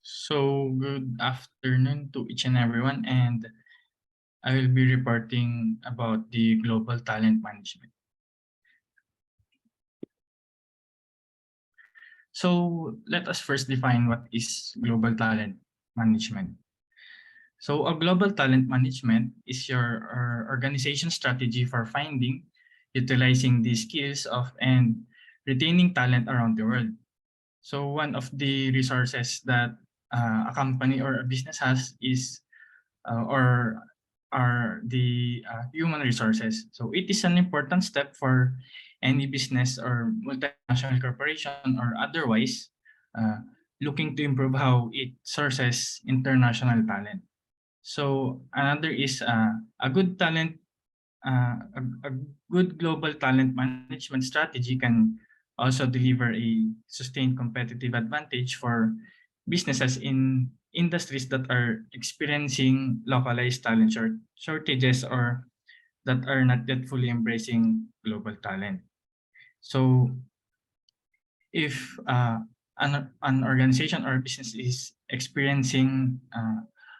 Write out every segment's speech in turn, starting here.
So good afternoon to each and everyone, and I will be reporting about the global talent management. So let us first define what is global talent management. So a global talent management is your organization strategy for finding, utilizing the skills of and retaining talent around the world. So one of the resources that a company or a business has is or are the human resources. So it is an important step for any business or multinational corporation or otherwise uh, looking to improve how it sources international talent. So another is a good talent, a good global talent management strategy can also deliver a sustained competitive advantage for businesses in industries that are experiencing localized talent shortages or that are not yet fully embracing global talent. So if an organization or business is experiencing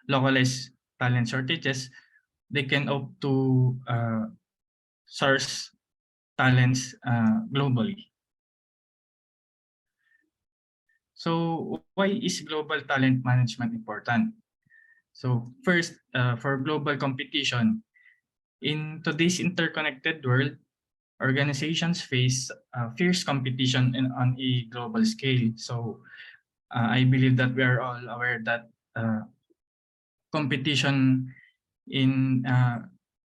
localized talent shortages, they can opt to source talents globally. So why is global talent management important? So first, for global competition, in today's interconnected world, organizations face fierce competition on a global scale. So I believe that we are all aware that competition in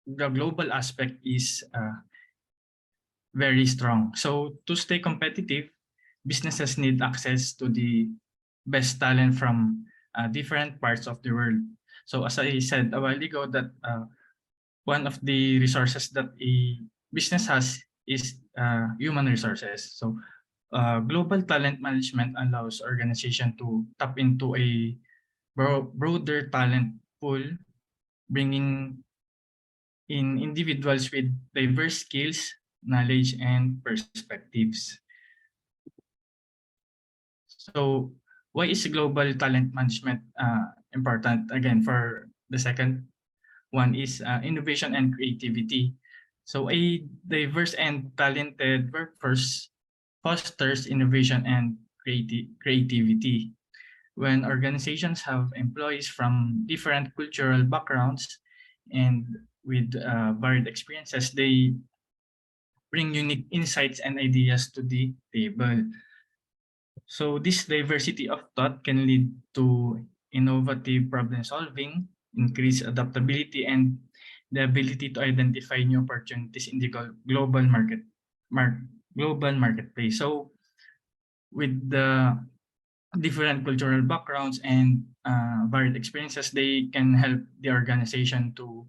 the global aspect is very strong. So to stay competitive, businesses need access to the best talent from different parts of the world. So as I said a while ago, that one of the resources that a business has is human resources. So global talent management allows organization to tap into a broader talent pool, bringing in individuals with diverse skills, knowledge, and perspectives. So why is global talent management important? Again, for the second one is innovation and creativity. So a diverse and talented workforce fosters innovation and creativity. When organizations have employees from different cultural backgrounds and with varied experiences, they bring unique insights and ideas to the table. So this diversity of thought can lead to innovative problem solving, increased adaptability, and the ability to identify new opportunities in the global mar- global marketplace. So with the different cultural backgrounds and varied experiences, they can help the organization to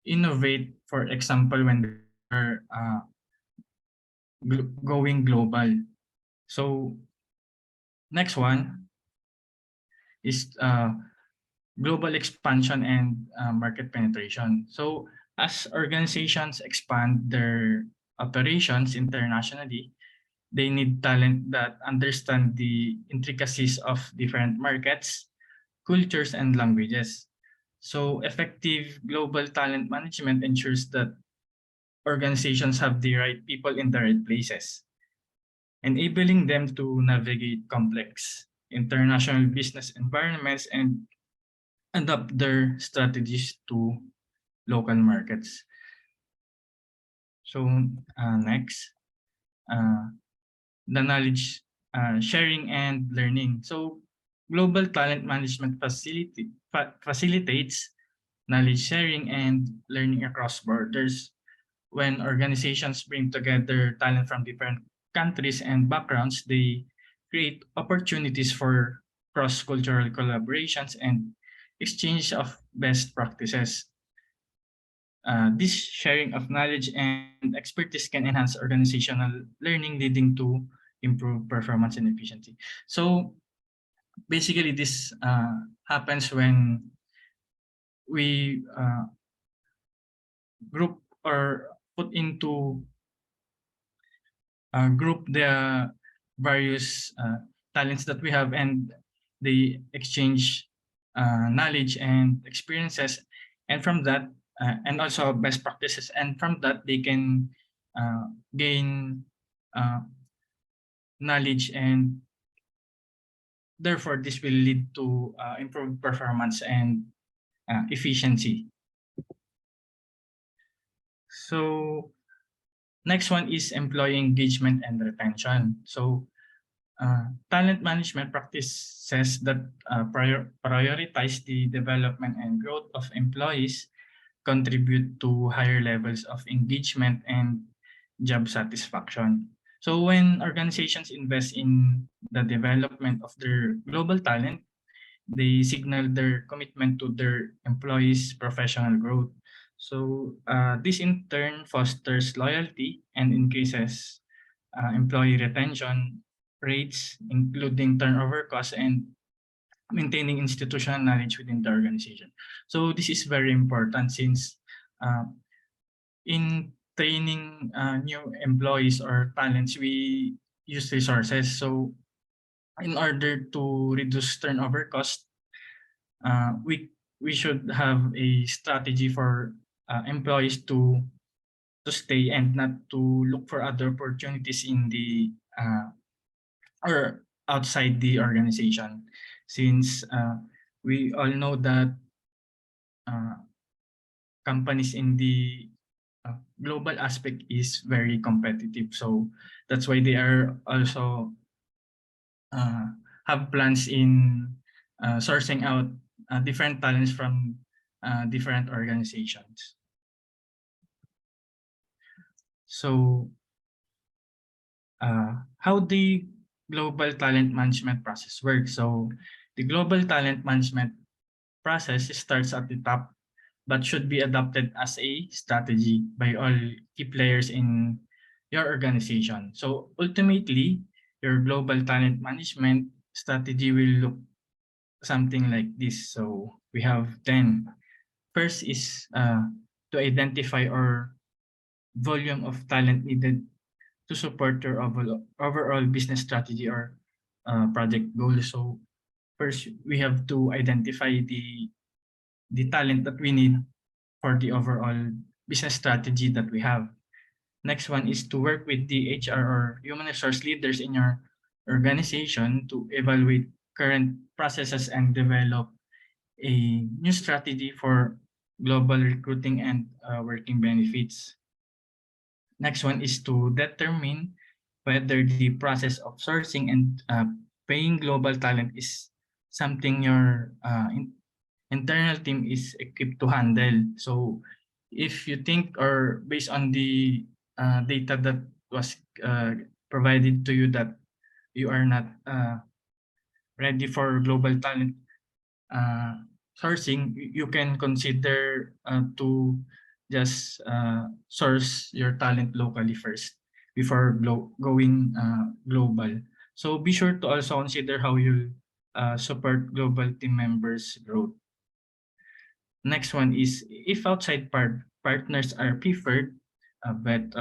innovate. For example, when they're going global. So next one is global expansion and market penetration. So as organizations expand their operations internationally, they need talent that understand the intricacies of different markets, cultures, and languages. So effective global talent management ensures that organizations have the right people in the right places, enabling them to navigate complex international business environments and adapt their strategies to local markets. So next, uh, the knowledge sharing and learning. So global talent management facilitates knowledge sharing and learning across borders. When organizations bring together talent from different countries and backgrounds, they create opportunities for cross-cultural collaborations and exchange of best practices. This sharing of knowledge and expertise can enhance organizational learning, leading to improved performance and efficiency. So basically, this happens when we group or put into group the various talents that we have, and they exchange knowledge and experiences, and from that, and also best practices, and from that they can gain uh, knowledge, and therefore this will lead to improved performance and efficiency. So next one is employee engagement and retention. So talent management practices that prioritize the development and growth of employees contribute to higher levels of engagement and job satisfaction. So when organizations invest in the development of their global talent, they signal their commitment to their employees' professional growth. So this in turn fosters loyalty and increases employee retention rates, including turnover costs and maintaining institutional knowledge within the organization. So this is very important since uh, in training new employees or talents, we use resources. So in order to reduce turnover cost, we should have a strategy for employees to stay and not to look for other opportunities in the or outside the organization, since we all know that uh, companies in the global aspect is very competitive. So that's why they are also have plans in sourcing out different talents from different organizations. So how the global talent management process works. So the global talent management process starts at the top but should be adopted as a strategy by all key players in your organization. So ultimately, your global talent management strategy will look something like this. So we have 10. First is to identify or volume of talent needed to support your overall business strategy or project goals. So first, we have to identify the talent that we need for the overall business strategy that we have. Next one is to work with the HR or human resource leaders in your organization to evaluate current processes and develop a new strategy for global recruiting and working benefits. Next one is to determine whether the process of sourcing and paying global talent is something your internal team is equipped to handle. So if you think, or based on the data that was provided to you, that you are not ready for global talent sourcing, you can consider to just source your talent locally first before going global. So be sure to also consider how you support global team members' growth. Next one is if outside partners are preferred, but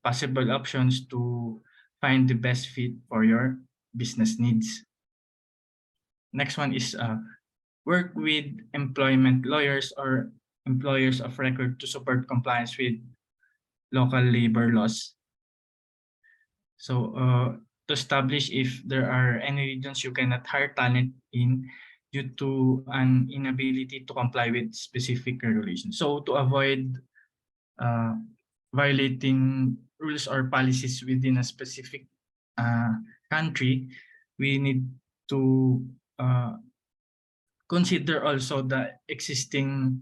possible options to find the best fit for your business needs. Next one is work with employment lawyers or employers of record to support compliance with local labor laws. So to establish if there are any regions you cannot hire talent in due to an inability to comply with specific regulations. So to avoid uh, violating rules or policies within a specific country, we need to consider also the existing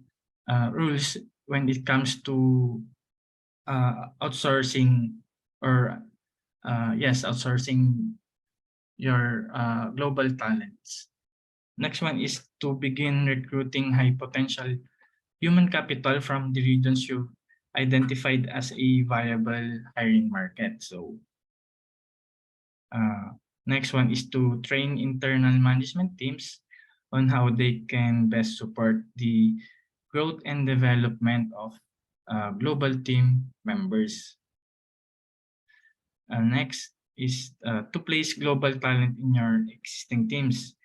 rules when it comes to outsourcing or outsourcing your global talents. Next one is to begin recruiting high potential human capital from the regions you've identified as a viable hiring market. So next one is to train internal management teams on how they can best support the growth and development of global team members. Next is to place global talent in your existing teams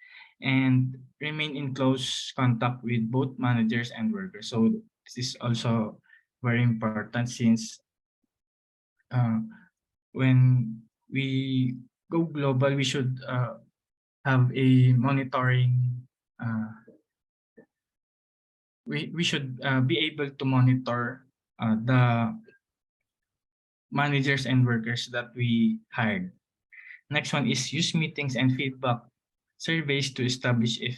and remain in close contact with both managers and workers. So this is also very important since uh, when we go global, we should have a monitoring. We should be able to monitor the managers and workers that we hired. Next one is use meetings and feedback surveys to establish if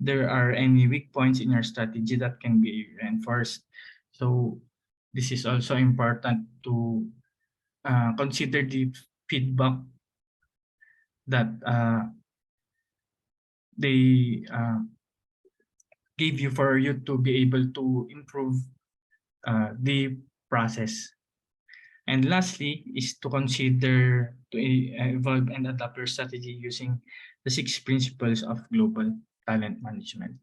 there are any weak points in your strategy that can be reinforced. So this is also important to consider the feedback that they give you for you to be able to improve the process. And lastly is to consider to evolve and adapt your strategy using the 6 principles of global talent management.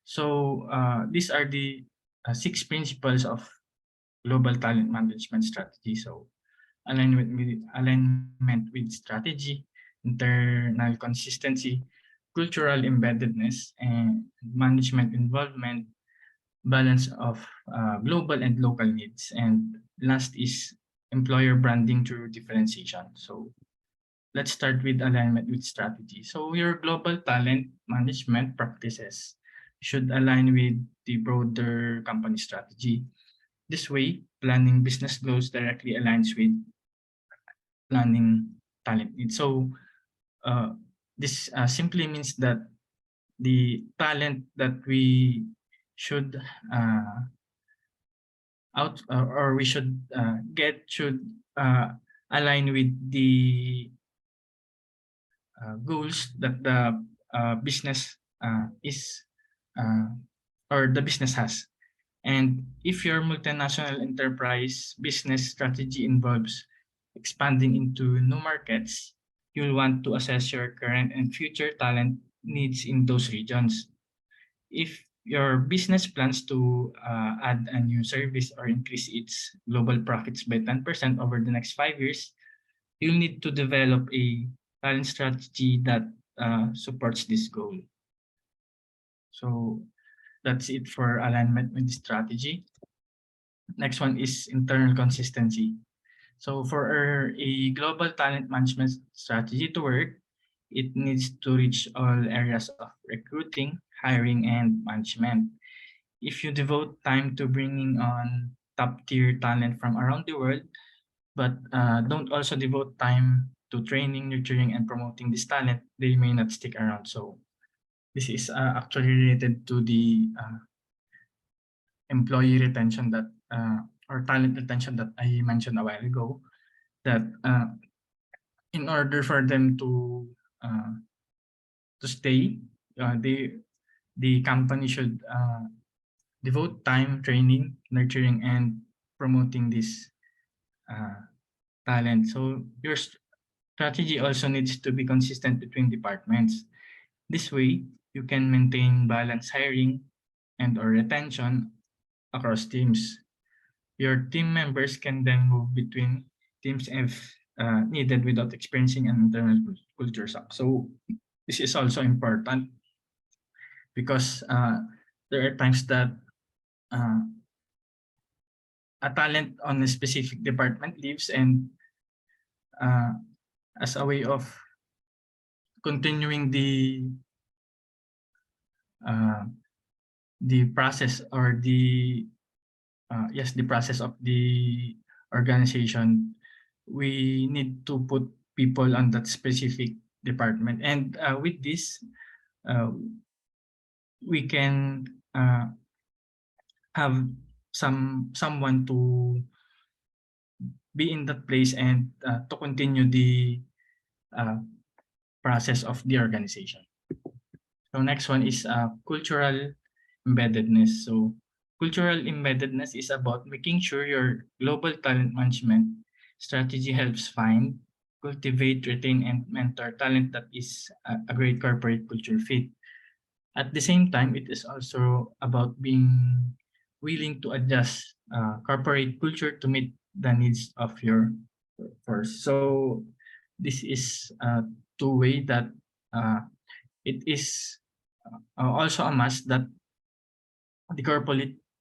So these are the 6 principles of global talent management strategy. So alignment with strategy, internal consistency, cultural embeddedness, and management involvement, balance of global and local needs. And last is employer branding through differentiation. So let's start with alignment with strategy. So your global talent management practices should align with the broader company strategy. This way, planning business goals directly aligns with planning talent needs. So this simply means that the talent that we should or we should get should align with the goals that the business is or the business has. And if your multinational enterprise business strategy involves expanding into new markets, you'll want to assess your current and future talent needs in those regions. If your business plans to add a new service or increase its global profits by 10% over the next 5 years, you'll need to develop a talent strategy that supports this goal. So that's it for alignment with the strategy. Next one is internal consistency. So for a global talent management strategy to work, it needs to reach all areas of recruiting, hiring, and management. If you devote time to bringing on top-tier talent from around the world, but don't also devote time to training, nurturing, and promoting this talent, they may not stick around. So this is actually related to the employee retention that or talent retention that I mentioned a while ago, that in order for them to stay, the company should devote time training, nurturing, and promoting this talent. So your strategy also needs to be consistent between departments. This way, you can maintain balanced hiring and or retention across teams. Your team members can then move between teams if needed without experiencing an internal culture shock. So this is also important because there are times that uh, a talent on a specific department leaves, and uh, as a way of continuing uh, the process or the yes, the process of the organization, we need to put people on that specific department. And with this, uh, we can have someone to be in that place and to continue the uh, process of the organization. So next one is cultural embeddedness. So cultural embeddedness is about making sure your global talent management strategy helps find, cultivate, retain, and mentor talent that is a great corporate culture fit. At the same time, it is also about being willing to adjust corporate culture to meet the needs of your workforce. So this is a two-way that it is also a must that the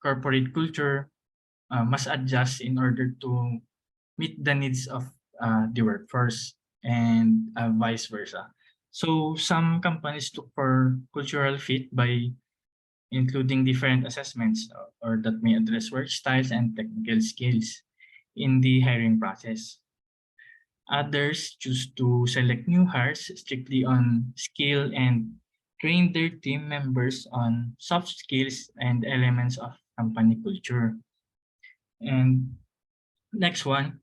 corporate culture must adjust in order to meet the needs of the workforce and vice versa. So some companies look for cultural fit by including different assessments or that may address work styles and technical skills in the hiring process. Others choose to select new hires strictly on skill and train their team members on soft skills and elements of company culture. And next one,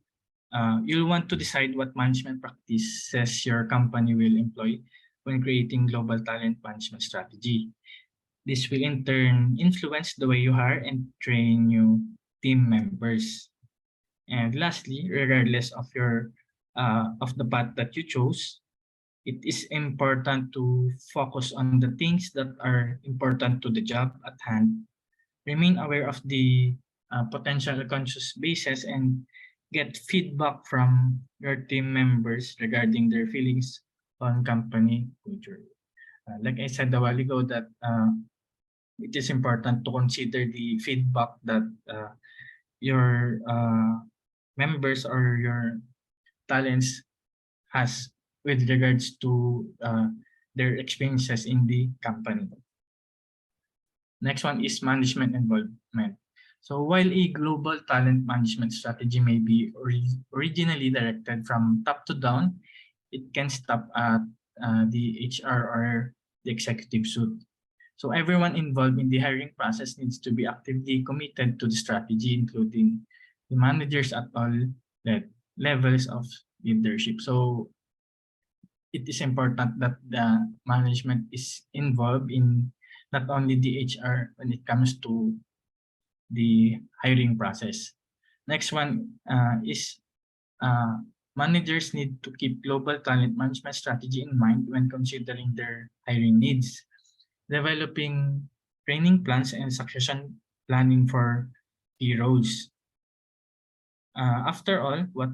you'll want to decide what management practices your company will employ when creating global talent management strategy. This will in turn influence the way you hire and train new team members. And lastly, regardless of the path that you chose, it is important to focus on the things that are important to the job at hand. Remain aware of the potential conscious basis and get feedback from your team members regarding their feelings on company culture. Like I said a while ago, that it is important to consider the feedback that your members or your talents has with regards to their experiences in the company. Next one is management involvement. So while a global talent management strategy may be originally directed from top to down, it can stop at the HR or the executive suite. So everyone involved in the hiring process needs to be actively committed to the strategy, including the managers at all levels of leadership. So it is important that the management is involved in not only the HR when it comes to the hiring process. Next one is managers need to keep global talent management strategy in mind when considering their hiring needs, developing training plans and succession planning for key roles. After all, what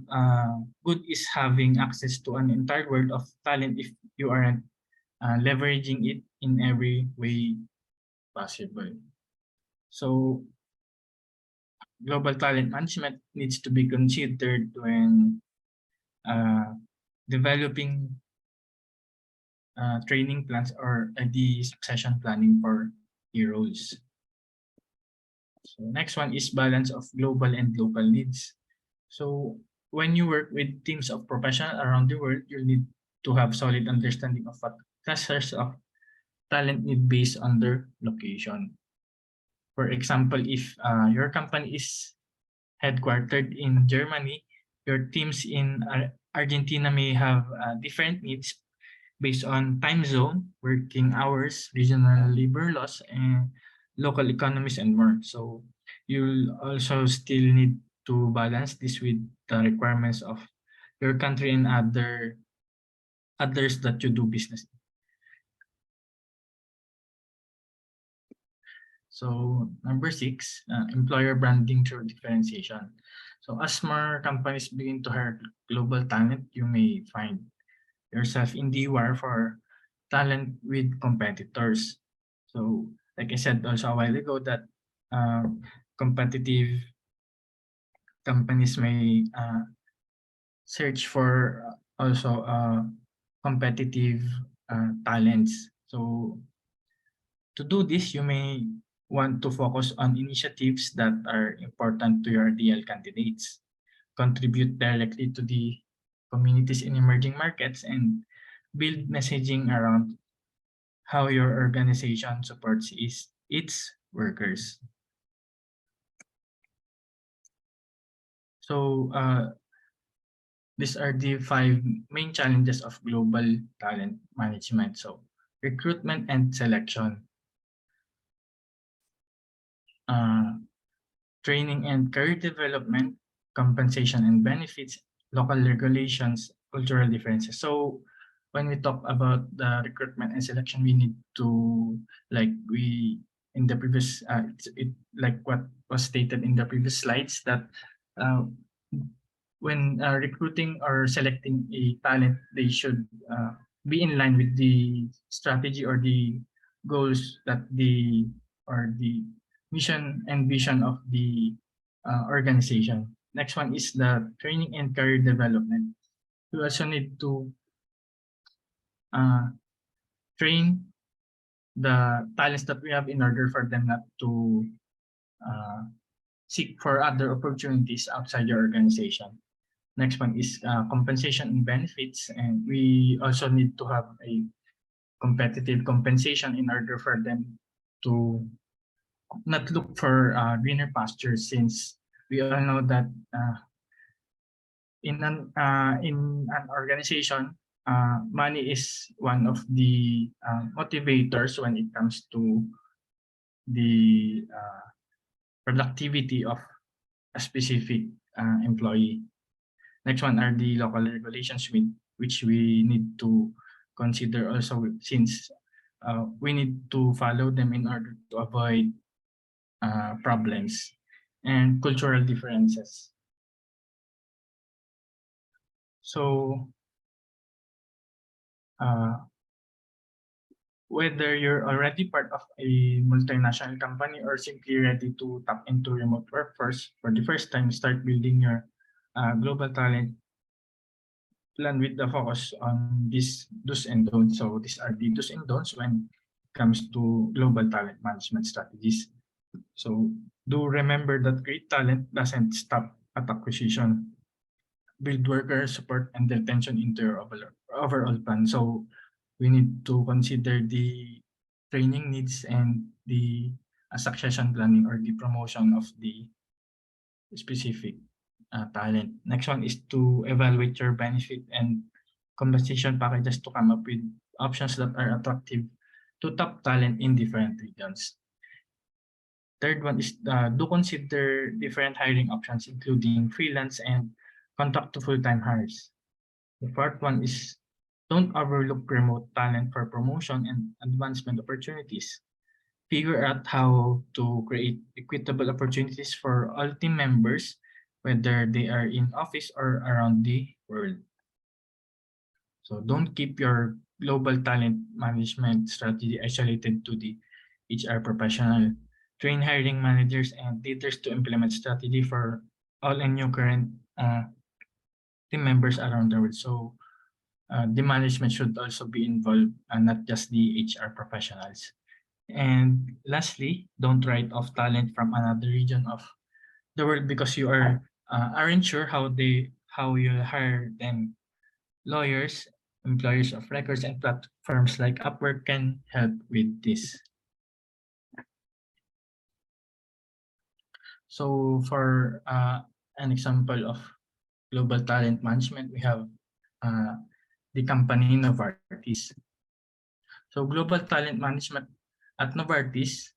good is having access to an entire world of talent if you aren't leveraging it in every way possible? So global talent management needs to be considered when uh, developing training plans or the succession planning for key roles. So next one is balance of global and local needs. So when you work with teams of professionals around the world, you'll need to have solid understanding of what clusters of talent need based on their location. For example, if your company is headquartered in Germany, your teams in Argentina may have different needs based on time zone, working hours, regional labor laws, and local economies and more. So you'll also still need to balance this with the requirements of your country and others that you do business. So number 6, employer branding through differentiation. So as more companies begin to hire global talent, you may find yourself in the war for talent with competitors. So like I said also a while ago that competitive companies may search for also competitive talents. So to do this, you may want to focus on initiatives that are important to your ideal candidates, contribute directly to the communities in emerging markets, and build messaging around how your organization supports its workers. So these are the 5 main challenges of global talent management. So recruitment and selection, training and career development, compensation and benefits, local regulations, cultural differences. So when we talk about the recruitment and selection, we need to, like we in the previous like what was stated in the previous slides, that when recruiting or selecting a talent, they should be in line with the strategy or the goals that the mission and vision of the organization. Next one is the training and career development. We also need to train the talents that we have in order for them not to uh, seek for other opportunities outside your organization. Next one is compensation and benefits, and we also need to have a competitive compensation in order for them to not look for greener pastures, since we all know that in an organization, money is one of the motivators when it comes to the productivity of a specific employee. Next one are the local regulations which we need to consider also, since we need to follow them in order to avoid problems and cultural differences. So whether you're already part of a multinational company or simply ready to tap into remote workforce for the first time, start building your global talent plan with the focus on these do's and don'ts. So these are the do's and don'ts when it comes to global talent management strategies. So do remember that great talent doesn't stop at acquisition. Build worker support and retention into your overall plan. So we need to consider the training needs and the succession planning or the promotion of the specific talent. Next one is to evaluate your benefit and compensation packages to come up with options that are attractive to top talent in different regions. Third one is do consider different hiring options, including freelance and contract to full-time hires. The fourth one is don't overlook remote talent for promotion and advancement opportunities. Figure out how to create equitable opportunities for all team members, whether they are in office or around the world. So don't keep your global talent management strategy isolated to the HR professional. Train hiring managers and leaders to implement strategy for all and new current team members around the world. So the management should also be involved and not just the HR professionals. And lastly, don't write off talent from another region of the world because you aren't sure how you hire them. Lawyers, employers of records, and platforms like Upwork can help with this. So for an example of global talent management, we have the company Novartis. So global talent management at Novartis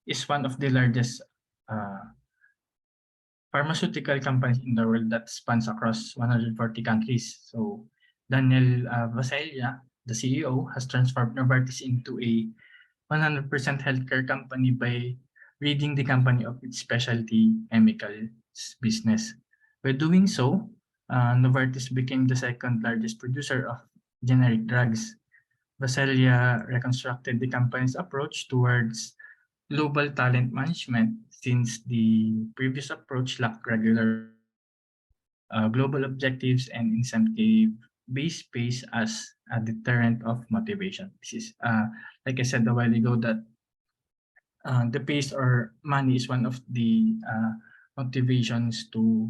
is one of the largest pharmaceutical companies in the world that spans across 140 countries. So Daniel Vaselia, the CEO, has transformed Novartis into a 100% healthcare company by ridding the company of its specialty chemicals business. By doing so, Novartis became the second largest producer of generic drugs. Vaselia reconstructed the company's approach towards global talent management since the previous approach lacked regular global objectives and incentive-based space as a deterrent of motivation. This is, like I said a while ago, that the pace or money is one of the motivations to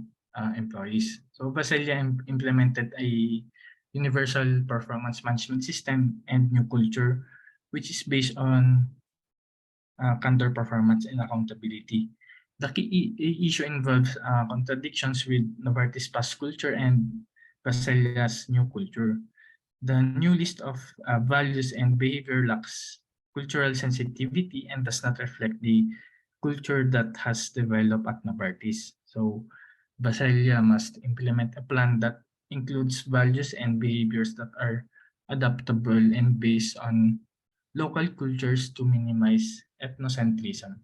employees. So Vaselia implemented a universal performance management system and new culture, which is based on counter performance and accountability. The key issue involves contradictions with Novartis' past culture and Vaselia's new culture. The new list of values and behavior lacks cultural sensitivity and does not reflect the culture that has developed at Novartis. So Baselia must implement a plan that includes values and behaviors that are adaptable and based on local cultures to minimize ethnocentrism.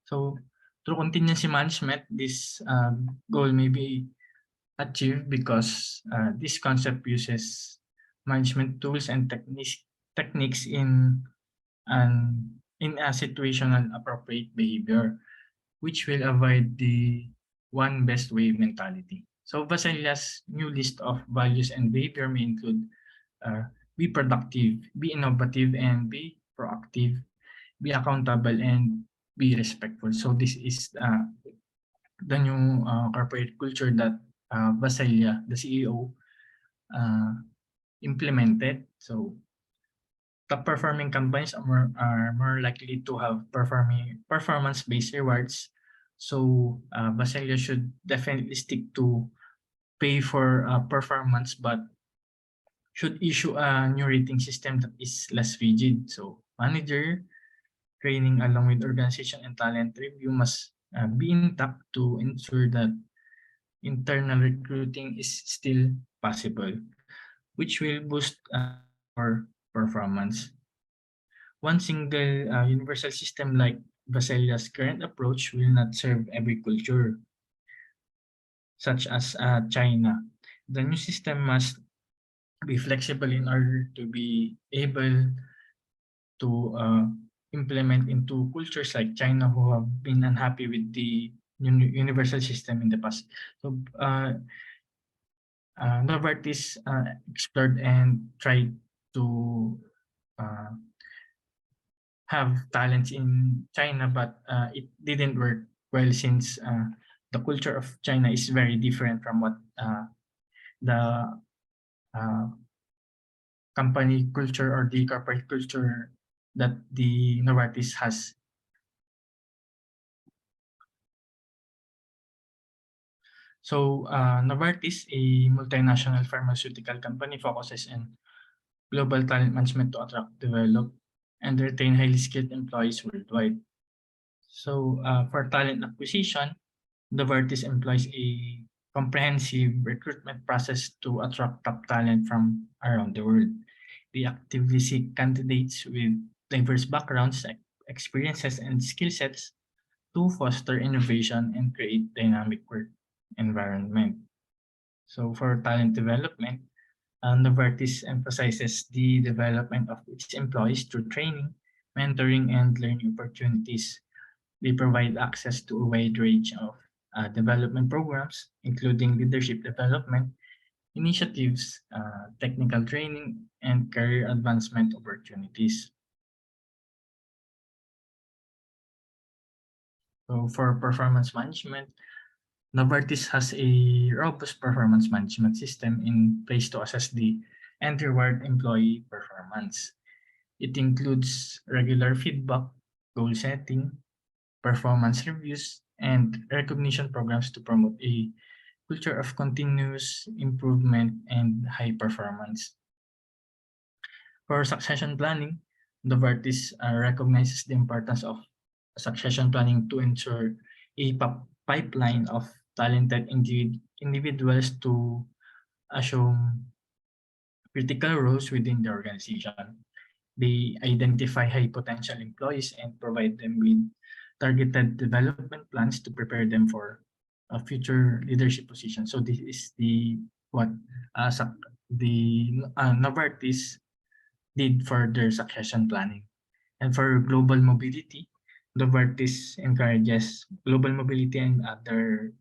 So Through contingency management, this goal may be achieved because this concept uses management tools and techniques in a situational appropriate behavior, which will avoid the one best way mentality. So Vasilia's new list of values and behavior may include be productive, be innovative, and be proactive, be accountable, and be respectful. So this is the new corporate culture that Basilia, the CEO, uh, implemented. So top performing companies are more likely to have performance-based rewards. So Basilia should definitely stick to pay for performance, but should issue a new rating system that is less rigid. So manager training along with organization and talent review must be intact to ensure that internal recruiting is still possible, which will boost our performance. One single universal system like Baselia's current approach will not serve every culture, such as China. The new system must be flexible in order to be able to implement into cultures like China who have been unhappy with the universal system in the past. So Novartis explored and tried to uh, have talents in China, but it didn't work well since the culture of China is very different from what the uh, company culture or the corporate culture that the Novartis has. So Novartis, a multinational pharmaceutical company, focuses on global talent management to attract, develop, and retain highly skilled employees worldwide. So for talent acquisition, Novartis employs a comprehensive recruitment process to attract top talent from around the world. They actively seek candidates with diverse backgrounds, experiences, and skill sets to foster innovation and create dynamic work environment. So for talent development, Novartis emphasizes the development of its employees through training, mentoring, and learning opportunities. They provide access to a wide range of development programs, including leadership development, initiatives, technical training, and career advancement opportunities. So for performance management, Novartis has a robust performance management system in place to assess the and reward employee performance. It includes regular feedback, goal setting, performance reviews, and recognition programs to promote a culture of continuous improvement and high performance. For succession planning, Novartis recognizes the importance of succession planning to ensure a pipeline of talented individuals to assume critical roles within the organization. They identify high potential employees and provide them with targeted development plans to prepare them for a future leadership position. So this is the what Novartis did for their succession planning. And for global mobility, Novartis encourages global mobility and other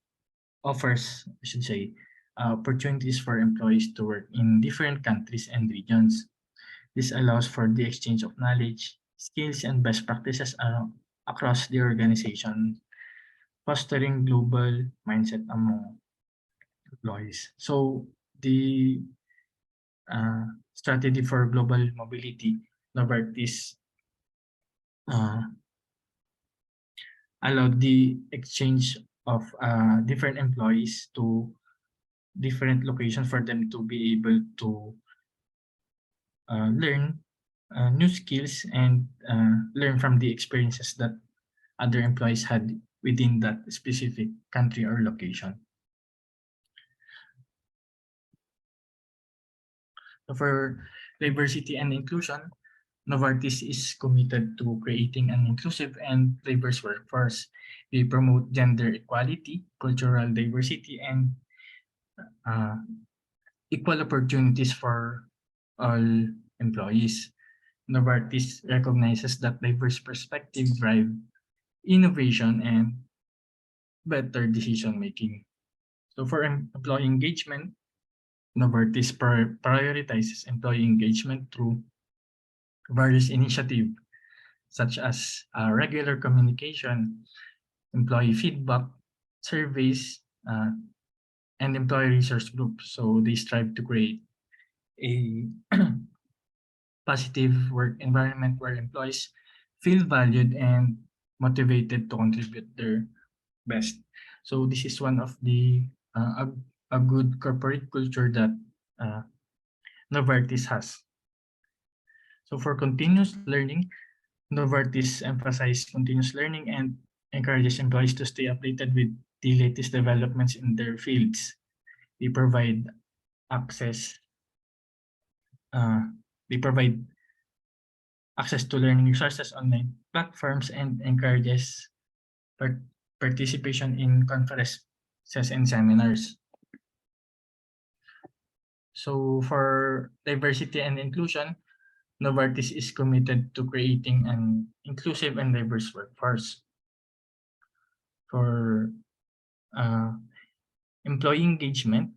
offers, I should say, opportunities for employees to work in different countries and regions. This allows for the exchange of knowledge, skills, and best practices across the organization, fostering global mindset among employees. So the strategy for global mobility, Novartis uh, allowed the exchange of different employees to different locations for them to be able to learn new skills and learn from the experiences that other employees had within that specific country or location. So for diversity and inclusion, Novartis is committed to creating an inclusive and diverse workforce. We promote gender equality, cultural diversity, and equal opportunities for all employees. Novartis recognizes that diverse perspectives drive innovation and better decision making. So for employee engagement, Novartis prioritizes employee engagement through various initiatives such as regular communication, employee feedback, surveys, and employee resource groups. So they strive to create a positive work environment where employees feel valued and motivated to contribute their best. So this is one of the a good corporate culture that Novartis has. So for continuous learning, Novartis emphasizes continuous learning and encourages employees to stay updated with the latest developments in their fields. They provide access. They provide access to learning resources, online platforms, and encourages participation in conferences and seminars. So for diversity and inclusion, Novartis is committed to creating an inclusive and diverse workforce. For employee engagement,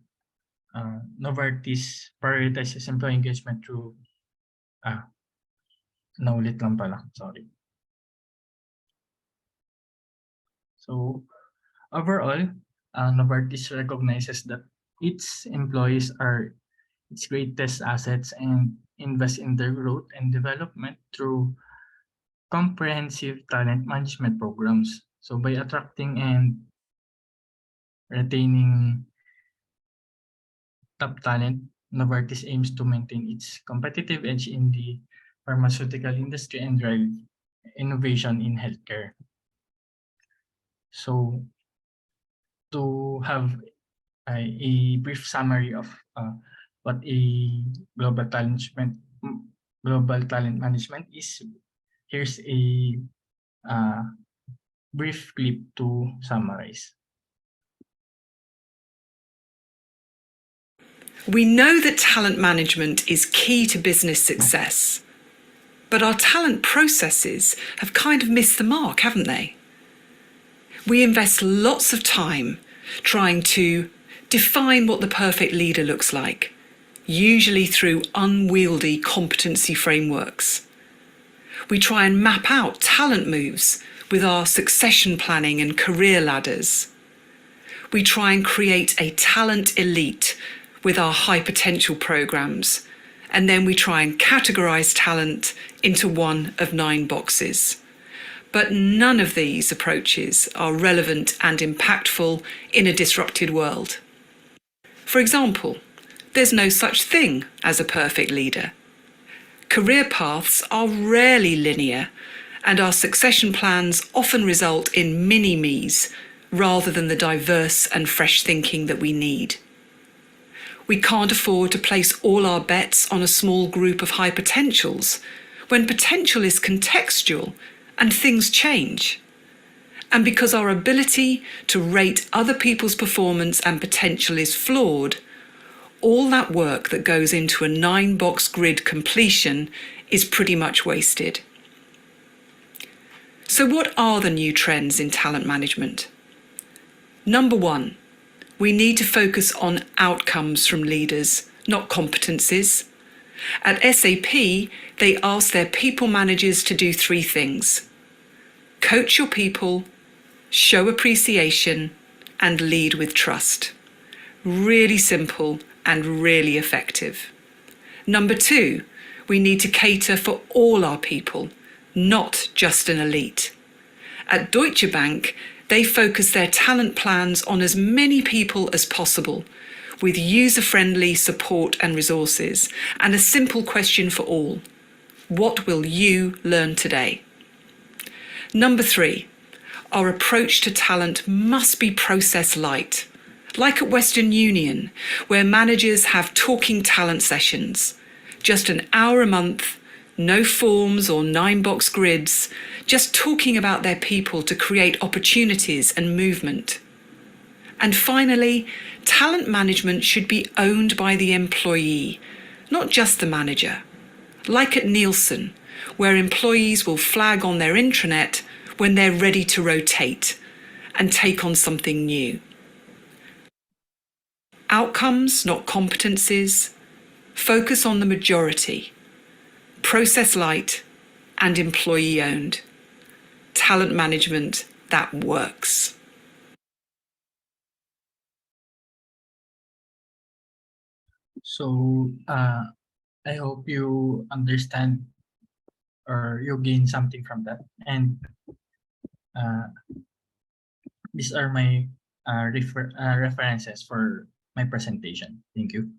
Novartis prioritizes employee engagement through naulit lang pala, sorry. So overall, Novartis recognizes that its employees are its greatest assets and invest in their growth and development through comprehensive talent management programs. So by attracting and retaining top talent, Novartis aims to maintain its competitive edge in the pharmaceutical industry and drive innovation in healthcare. So to have a brief summary of what a global talent management is, here's a brief clip to summarize. We know that talent management is key to business success, but our talent processes have kind of missed the mark, haven't they? We invest lots of time trying to define what the perfect leader looks like, usually through unwieldy competency frameworks. We try and map out talent moves with our succession planning and career ladders. We try and create a talent elite with our high potential programs, and then we try and categorize talent into one of 9 boxes. But none of these approaches are relevant and impactful in a disrupted world. For example, there's no such thing as a perfect leader. Career paths are rarely linear, and our succession plans often result in mini-me's rather than the diverse and fresh thinking that we need. We can't afford to place all our bets on a small group of high potentials when potential is contextual and things change. And because our ability to rate other people's performance and potential is flawed, all that work that goes into a 9-box grid completion is pretty much wasted. So what are the new trends in talent management? Number 1, we need to focus on outcomes from leaders, not competencies. At SAP, they ask their people managers to do 3 things: coach your people, show appreciation, and lead with trust. Really simple and really effective. Number 2, we need to cater for all our people, not just an elite. At Deutsche Bank, they focus their talent plans on as many people as possible, with user-friendly support and resources, and a simple question for all: what will you learn today? Number 3, our approach to talent must be process light, like at Western Union, where managers have talking talent sessions, just an hour a month No forms or 9-box grids, just talking about their people to create opportunities and movement. And finally, talent management should be owned by the employee, not just the manager. Like at Nielsen, where employees will flag on their intranet when they're ready to rotate and take on something new. Outcomes, not competencies. Focus on the majority. Process light and employee owned. Talent management that works. So I hope you understand or you gain something from that. And these are my references for my presentation. Thank you.